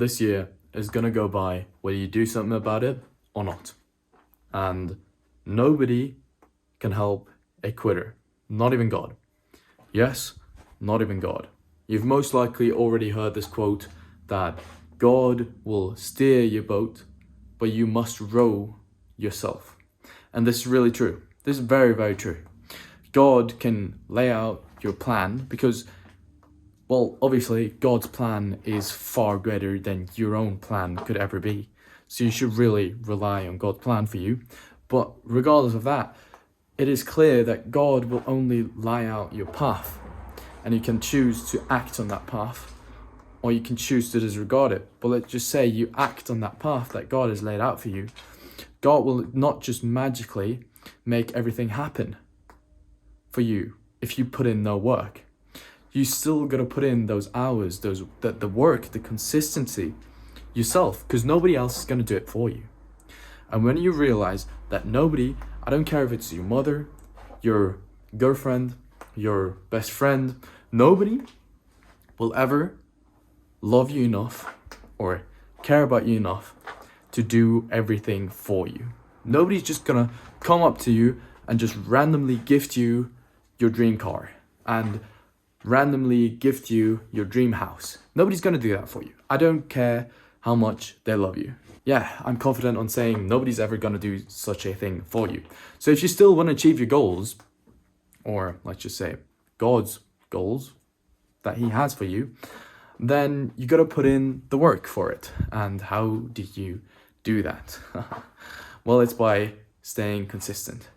this year is going to go by whether you do something about it or not. And nobody can help a quitter, not even God. Yes, not even God. You've most likely already heard this quote that God will steer your boat, but you must row yourself. And this is really true. This is very, very true. God can lay out your plan because, well, obviously God's plan is far greater than your own plan could ever be. So you should really rely on God's plan for you. But regardless of that, it is clear that God will only lay out your path, and you can choose to act on that path, or you can choose to disregard it. But let's just say you act on that path that God has laid out for you. God will not just magically make everything happen for you if you put in no work. You still gotta put in those hours, the work, the consistency yourself, because nobody else is gonna do it for you. And when you realize that nobody, I don't care if it's your mother, your girlfriend, your best friend, nobody will ever love you enough or care about you enough to do everything for you. Nobody's just gonna come up to you and just randomly gift you your dream car and randomly gift you your dream house. Nobody's gonna do that for you. I don't care how much they love you. Yeah, I'm confident on saying nobody's ever gonna do such a thing for you. So if you still wanna achieve your goals, or let's just say God's goals that he has for you, then you gotta put in the work for it. And how do you do that? Well, it's by staying consistent.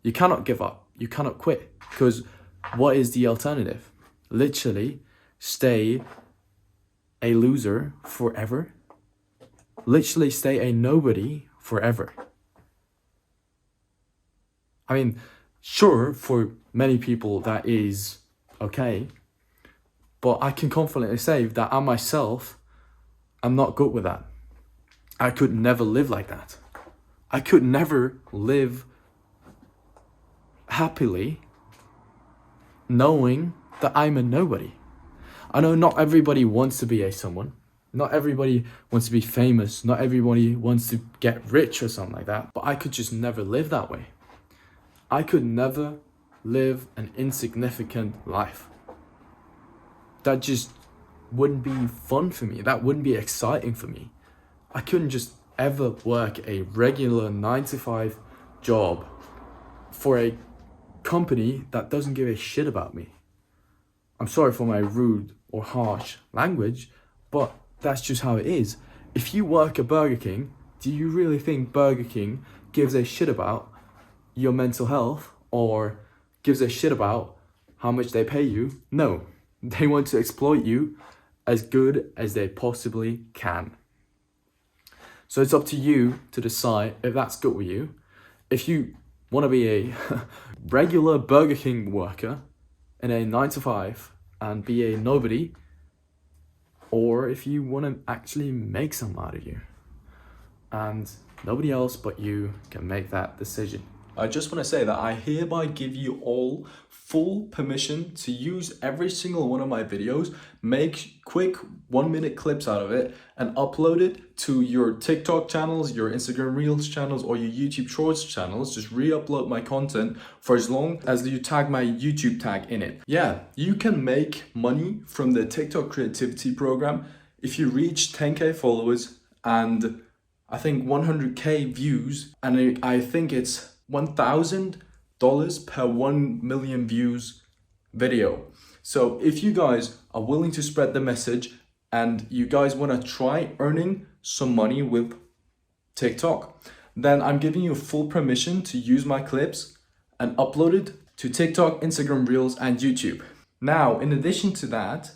You cannot give up. You cannot quit, because what is the alternative? Literally stay a loser forever. Literally stay a nobody forever. I mean, sure, for many people that is okay, but I can confidently say that I myself am not good with that. I could never live like that. I could never live happily knowing that I'm a nobody. I know not everybody wants to be a someone. Not everybody wants to be famous. Not everybody wants to get rich or something like that. But I could just never live that way. I could never live an insignificant life. That just wouldn't be fun for me. That wouldn't be exciting for me. I couldn't just ever work a regular 9-to-5 job for a company that doesn't give a shit about me. I'm sorry for my rude or harsh language, but that's just how it is. If you work at Burger King, do you really think Burger King gives a shit about your mental health or gives a shit about how much they pay you? No, they want to exploit you as good as they possibly can. So it's up to you to decide if that's good with you. If you want to be a regular Burger King worker in a 9-to-5 and be a nobody, or if you want to actually make something out of you. And nobody else but you can make that decision. I just want to say that I hereby give you all full permission to use every single one of my videos, make quick 1-minute clips out of it and upload it to your TikTok channels, your Instagram Reels channels, or your YouTube Shorts channels. Just re-upload my content for as long as you tag my YouTube tag in it. Yeah, you can make money from the TikTok creativity program if you reach 10K followers and I think 100K views, and I think it's $1,000 per 1 million views video. So if you guys are willing to spread the message and you guys want to try earning some money with TikTok, then I'm giving you full permission to use my clips and upload it to TikTok, Instagram Reels, and YouTube. Now, in addition to that,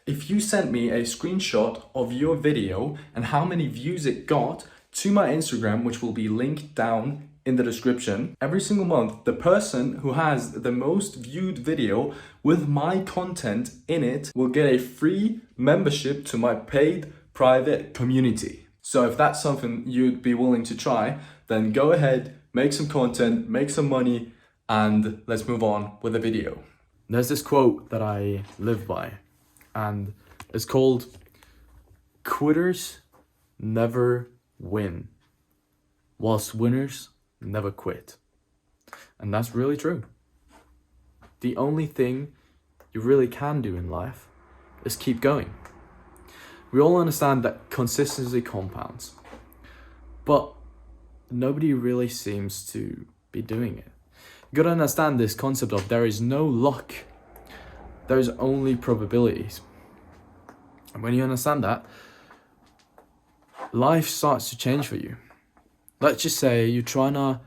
if you sent me a screenshot of your video and how many views it got to my Instagram, which will be linked down in the description, every single month, the person who has the most viewed video with my content in it will get a free membership to my paid private community. So if that's something you'd be willing to try, then go ahead, make some content, make some money, and let's move on with the video. There's this quote that I live by, and it's called, quitters never win, whilst winners never quit. And that's really true. The only thing you really can do in life is keep going. We all understand that consistency compounds, but nobody really seems to be doing it. You gotta understand this concept of there is no luck, there's only probabilities. And when you understand that, life starts to change for you. Let's just say you're trying to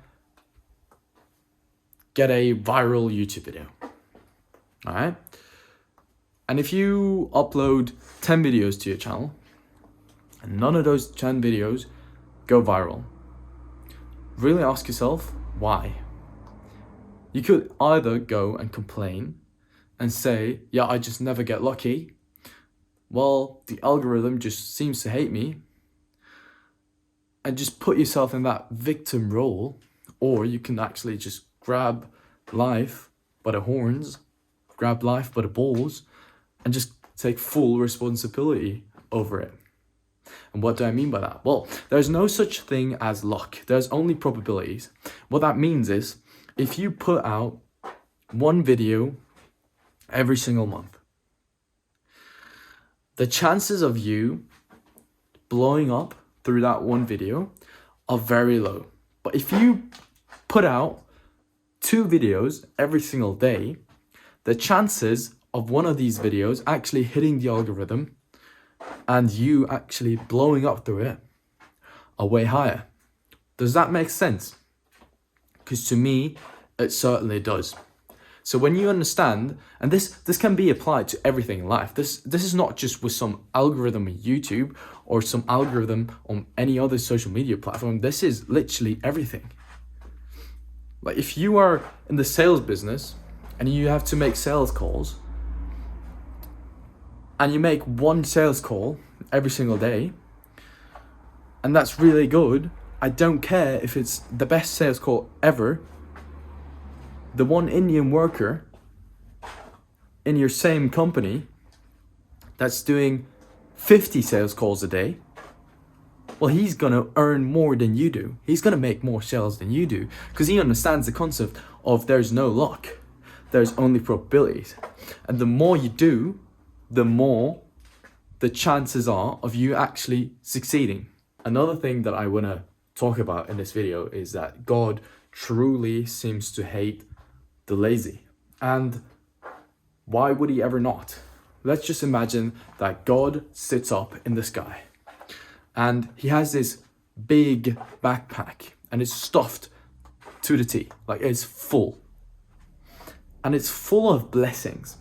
get a viral YouTube video, all right? And if you upload 10 videos to your channel and none of those 10 videos go viral, really ask yourself why. You could either go and complain and say, yeah, I just never get lucky. Well, the algorithm just seems to hate me, and just put yourself in that victim role. Or you can actually just grab life by the horns, grab life by the balls, and just take full responsibility over it. And what do I mean by that? Well, there's no such thing as luck. There's only probabilities. What that means is, if you put out one video every single month, the chances of you blowing up through that one video are very low. But if you put out 2 videos every single day, the chances of one of these videos actually hitting the algorithm and you actually blowing up through it are way higher. Does that make sense? Because to me, it certainly does. So when you understand, and this can be applied to everything in life. This is not just with some algorithm on YouTube or some algorithm on any other social media platform. This is literally everything. Like if you are in the sales business and you have to make sales calls, and you make one sales call every single day, and that's really good. I don't care if it's the best sales call ever. The one Indian worker in your same company that's doing 50 sales calls a day, well, he's gonna earn more than you do. He's gonna make more sales than you do, because he understands the concept of there's no luck, there's only probabilities. And the more you do, the more the chances are of you actually succeeding. Another thing that I want to talk about in this video is that God truly seems to hate the lazy. And why would he ever not? Let's just imagine that God sits up in the sky and he has this big backpack and it's stuffed to the T, like it's full. And it's full of blessings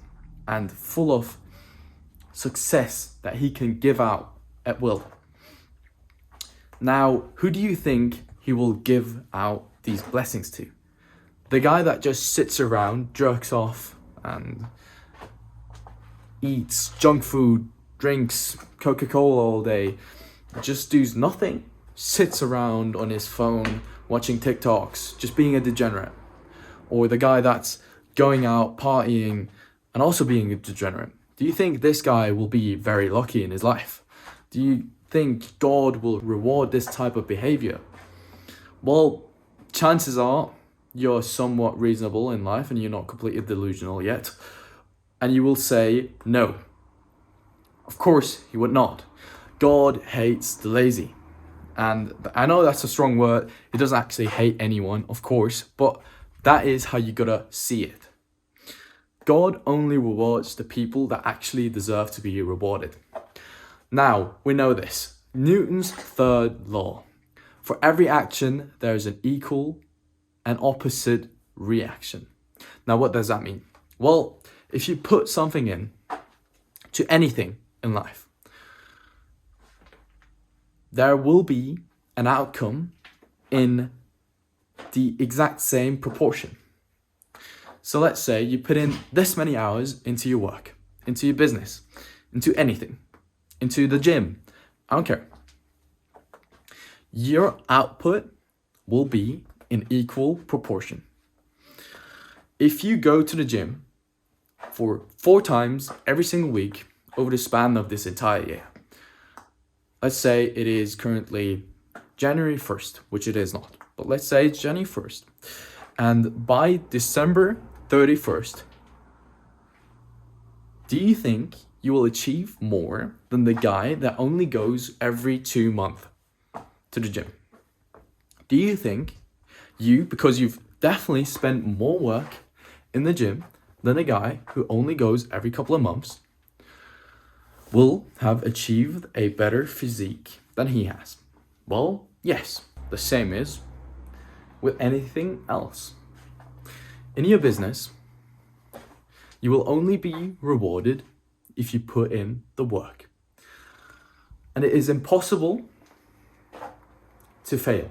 and full of success that he can give out at will. Now, who do you think he will give out these blessings to? The guy that just sits around, jerks off, and eats junk food, drinks Coca-Cola all day, just does nothing, sits around on his phone, watching TikToks, just being a degenerate? Or the guy that's going out partying and also being a degenerate? Do you think this guy will be very lucky in his life? Do you think God will reward this type of behavior? Well, chances are you're somewhat reasonable in life and you're not completely delusional yet. And you will say, no. Of course, he would not. God hates the lazy. And I know that's a strong word. He doesn't actually hate anyone, of course, but that is how you gotta see it. God only rewards the people that actually deserve to be rewarded. Now, we know this. Newton's third law. For every action, there is an equal and opposite reaction. Now, what does that mean? Well, if you put something in to anything in life, there will be an outcome in the exact same proportion. So let's say you put in this many hours into your work, into your business, into anything, into the gym. I don't care. Your output will be in equal proportion. If you go to the gym for 4 times every single week over the span of this entire year, let's say it is currently January 1st, which it is not, but let's say it's January 1st. And by December 31st, do you think you will achieve more than the guy that only goes every 2 months to the gym? Do you think because you've definitely spent more work in the gym than a guy who only goes every couple of months, will have achieved a better physique than he has? Well, yes, the same is with anything else. In your business, you will only be rewarded if you put in the work. And it is impossible to fail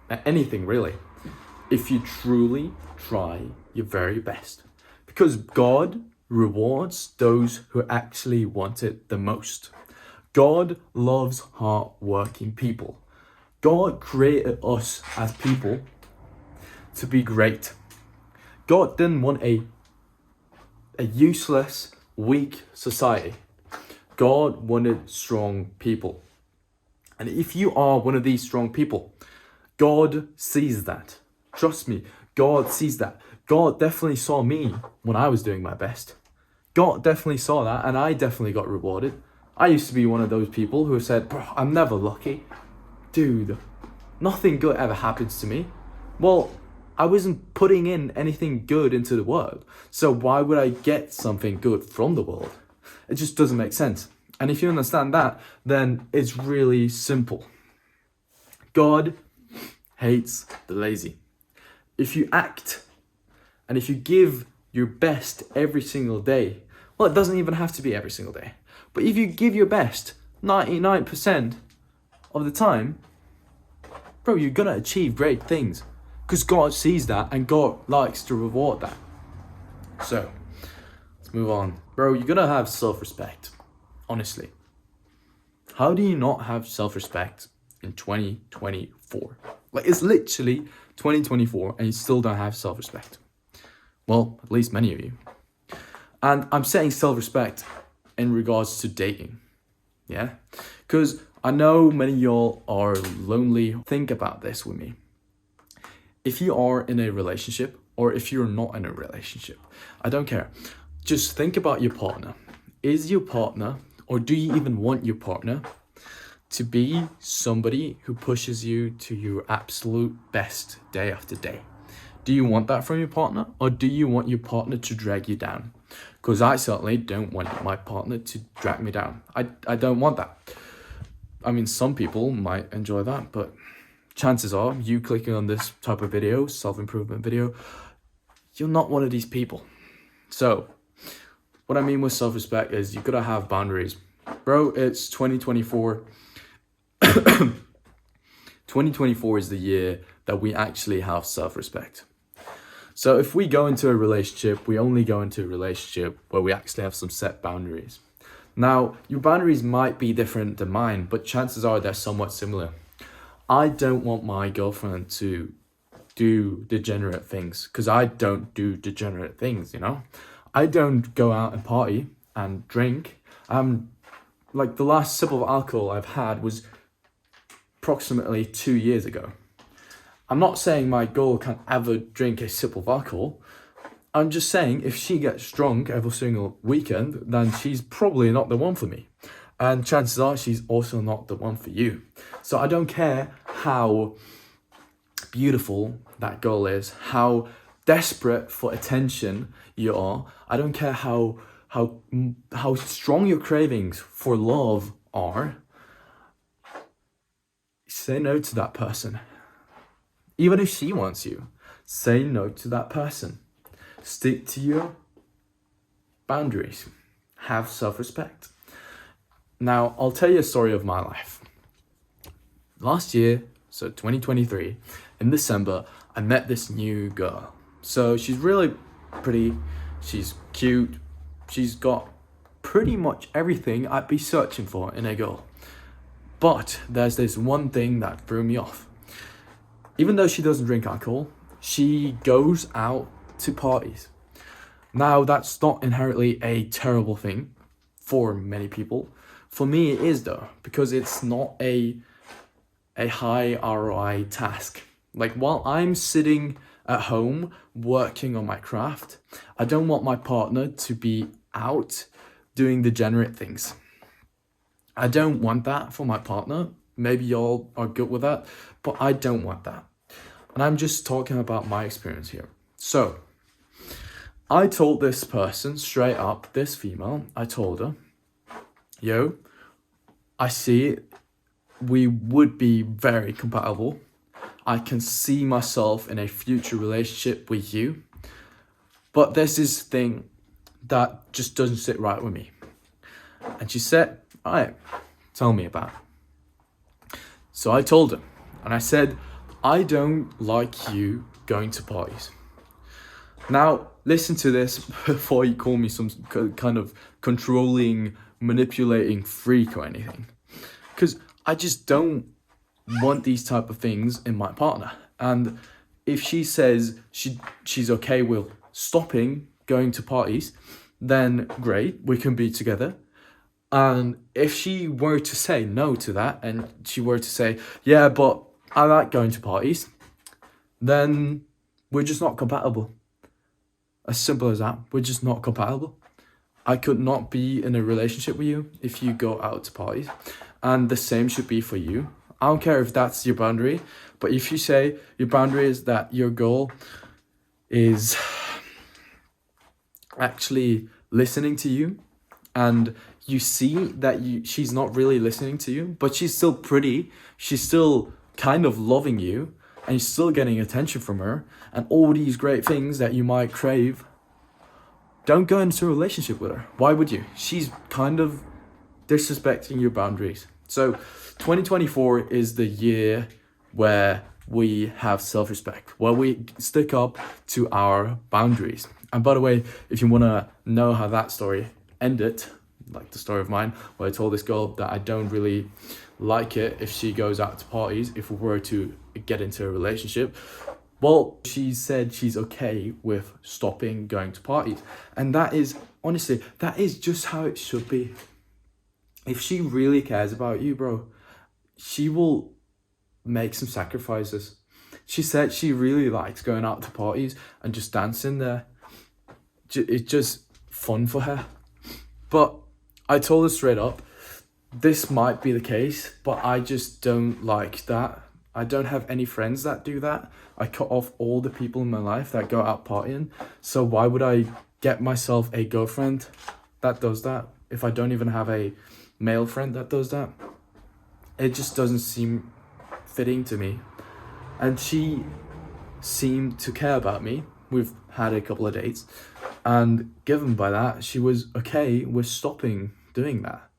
at anything, really, if you truly try your very best. Because God rewards those who actually want it the most. God loves hard-working people. God created us as people to be great. God didn't want a useless, weak society. God wanted strong people. And if you are one of these strong people, God sees that. Trust me, God sees that. God definitely saw me when I was doing my best. God definitely saw that, and I definitely got rewarded. I used to be one of those people who said, bro, I'm never lucky. Dude, nothing good ever happens to me. Well, I wasn't putting in anything good into the world. So why would I get something good from the world? It just doesn't make sense. And if you understand that, then it's really simple. God hates the lazy. If you act and if you give your best every single day, well, it doesn't even have to be every single day, but if you give your best 99% of the time, bro, you're gonna achieve great things, because God sees that and God likes to reward that. So let's move on. Bro, you're gonna have self-respect. Honestly, how do you not have self-respect in 2024? Like, it's literally 2024 and you still don't have self-respect. Well, at least many of you. And I'm saying self-respect in regards to dating. Yeah? Because I know many of y'all are lonely. Think about this with me. If you are in a relationship or if you're not in a relationship, I don't care. Just think about your partner. Is your partner, or do you even want your partner to be somebody who pushes you to your absolute best day after day? Do you want that from your partner, or do you want your partner to drag you down? Because I certainly don't want my partner to drag me down. I don't want that. I mean, some people might enjoy that, but chances are you clicking on this type of video, self-improvement video, you're not one of these people. So what I mean with self-respect is you gotta have boundaries. Bro, it's 2024. 2024 is the year that we actually have self-respect. So if we go into a relationship, we only go into a relationship where we actually have some set boundaries. Now, your boundaries might be different than mine, but chances are they're somewhat similar. I don't want my girlfriend to do degenerate things, because I don't do degenerate things, you know? I don't go out and party and drink. Like, the last sip of alcohol I've had was approximately 2 years ago. I'm not saying my girl can't ever drink a sip of alcohol. I'm just saying if she gets drunk every single weekend, then she's probably not the one for me. And chances are she's also not the one for you. So I don't care how beautiful that girl is, how desperate for attention you are. I don't care how strong your cravings for love are. Say no to that person. Even if she wants you, say no to that person. Stick to your boundaries. Have self-respect. Now, I'll tell you a story of my life. Last year, so 2023, in December, I met this new girl. So she's really pretty, she's cute, she's got pretty much everything I'd be searching for in a girl. But there's this one thing that threw me off. Even though she doesn't drink alcohol, she goes out to parties. Now, that's not inherently a terrible thing for many people. For me, it is though, because it's not a high ROI task. Like while I'm sitting at home working on my craft, I don't want my partner to be out doing degenerate things. I don't want that for my partner. Maybe y'all are good with that, but I don't want that. And I'm just talking about my experience here. So I told this person straight up, this female, I told her, yo, I see we would be very compatible. I can see myself in a future relationship with you. But there's this thing that just doesn't sit right with me. And she said, all right, tell me about it. So I told her, and I said, I don't like you going to parties. Now, listen to this before you call me some kind of controlling, manipulating freak or anything. Because I just don't want these type of things in my partner. And if she says she's okay with stopping going to parties, then great, we can be together. And if she were to say no to that, and she were to say, yeah, but I like going to parties, then we're just not compatible. As simple as that. We're just not compatible. I could not be in a relationship with you if you go out to parties. And the same should be for you. I don't care if that's your boundary, but if you say your boundary is that your girl is actually listening to you, and you see that she's not really listening to you, but she's still pretty, she's still kind of loving you, and you're still getting attention from her, and all these great things that you might crave, don't go into a relationship with her. Why would you? She's kind of disrespecting your boundaries. So 2024 is the year where we have self-respect, where we stick up to our boundaries. And by the way, if you want to know how that story ended, like the story of mine, where I told this girl that I don't really like it if she goes out to parties, if we were to get into a relationship, well, she said she's okay with stopping going to parties. And that is, honestly, that is just how it should be. If she really cares about you, bro, she will make some sacrifices. She said she really likes going out to parties and just dancing there. It's just fun for her. But I told her straight up, this might be the case, but I just don't like that. I don't have any friends that do that. I cut off all the people in my life that go out partying. So why would I get myself a girlfriend that does that if I don't even have a male friend that does that? It just doesn't seem fitting to me. And she seemed to care about me. We've had a couple of dates, and given by that, she was okay with stopping doing that.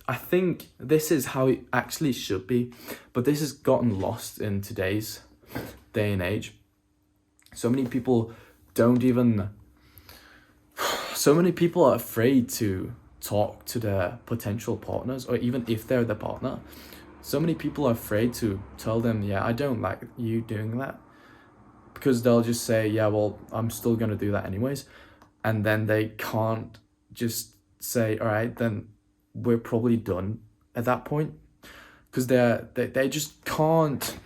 I think this is how it actually should be, but this has gotten lost in today's day and age. So many people are afraid to talk to their potential partners, or even if they're the partner. So many people are afraid to tell them, yeah, I don't like you doing that, because they'll just say, yeah, well, I'm still gonna do that anyways. And then they can't just say, all right, then we're probably done at that point, because they just can't.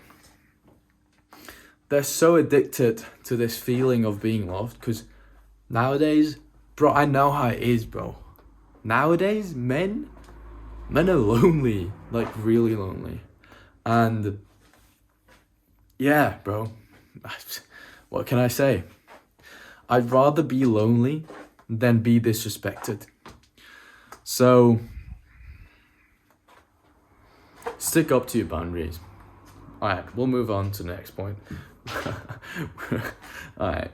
They're so addicted to this feeling of being loved, because nowadays, bro, I know how it is, bro. Nowadays, men are lonely, like really lonely. And yeah, bro, what can I say? I'd rather be lonely than be disrespected. So stick up to your boundaries. Alright, we'll move on to the next point. Alright,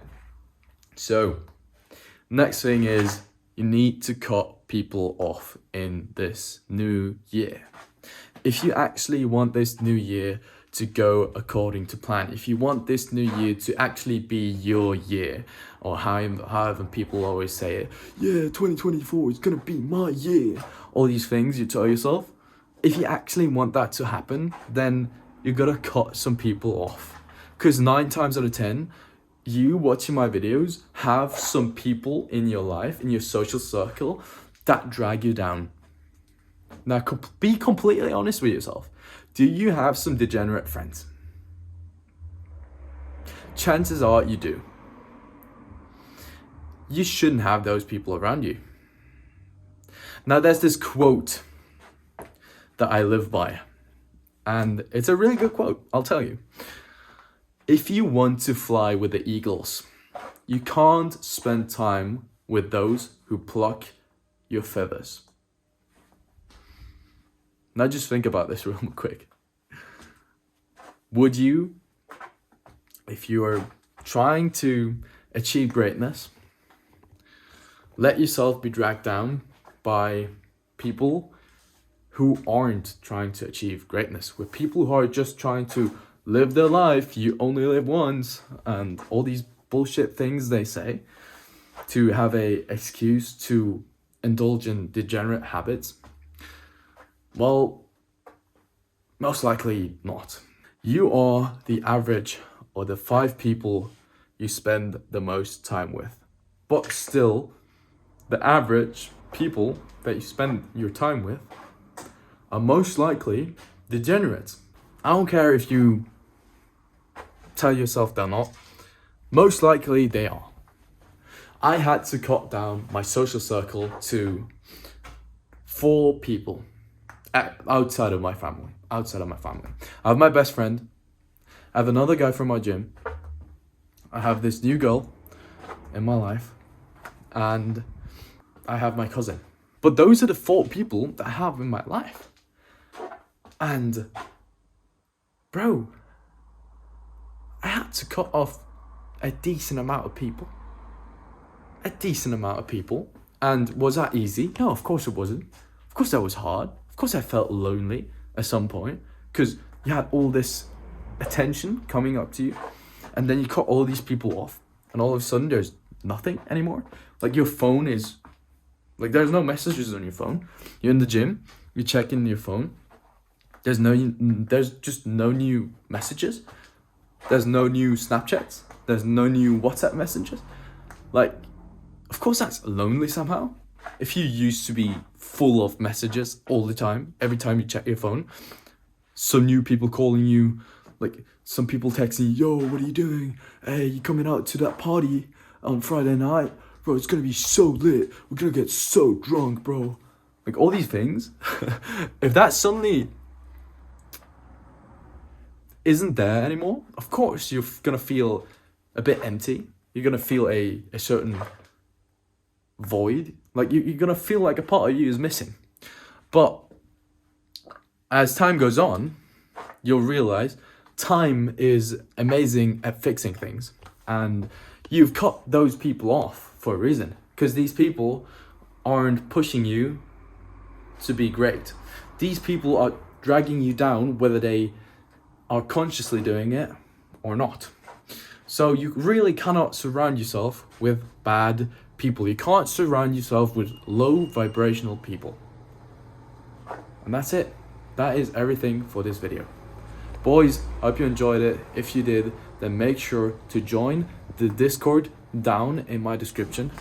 so next thing is you need to cut people off in this new year. If you actually want this new year to go according to plan, if you want this new year to actually be your year, or however people always say it, yeah, 2024 is gonna be my year, all these things you tell yourself, if you actually want that to happen, then you gotta cut some people off. Because 9 times out of 10, you watching my videos have some people in your life, in your social circle, that drag you down. Now, be completely honest with yourself. Do you have some degenerate friends? Chances are you do. You shouldn't have those people around you. Now, there's this quote that I live by, and it's a really good quote, I'll tell you. If you want to fly with the eagles, you can't spend time with those who pluck your feathers. Now just think about this real quick. Would you, if you are trying to achieve greatness, let yourself be dragged down by people who aren't trying to achieve greatness, with people who are just trying to live their life, you only live once, and all these bullshit things they say to have a excuse to indulge in degenerate habits? Well, most likely not. You are the average or the 5 people you spend the most time with. But still, the average people that you spend your time with are most likely degenerates. I don't care if you tell yourself they're not. Most likely they are. I had to cut down my social circle to 4 people outside of my family. I have my best friend. I have another guy from my gym. I have this new girl in my life. And I have my cousin. But those are the 4 people that I have in my life. And, bro, I had to cut off a decent amount of people. And was that easy? No, of course it wasn't. Of course that was hard. Of course I felt lonely at some point. Because you had all this attention coming up to you. And then you cut all these people off. And all of a sudden there's nothing anymore. Like your phone is... Like there's no messages on your phone. You're in the gym. You check in your phone. There's just no new messages. There's no new Snapchats. There's no new WhatsApp messages. Like, of course that's lonely somehow. If you used to be full of messages all the time, every time you check your phone, some new people calling you, like some people texting you, yo, what are you doing? Hey, you coming out to that party on Friday night? Bro, it's gonna be so lit. We're gonna get so drunk, bro. Like all these things. If that suddenly isn't there anymore, of course you're gonna feel a bit empty. You're gonna feel a certain void. Like you're gonna feel like a part of you is missing. But as time goes on, you'll realize time is amazing at fixing things. And you've cut those people off for a reason. Because these people aren't pushing you to be great. These people are dragging you down, whether they are consciously doing it or not. So you really cannot surround yourself with bad people. You can't surround yourself with low vibrational people. And that's it. That is everything for this video. Boys, I hope you enjoyed it. If you did, then make sure to join the Discord down in my description.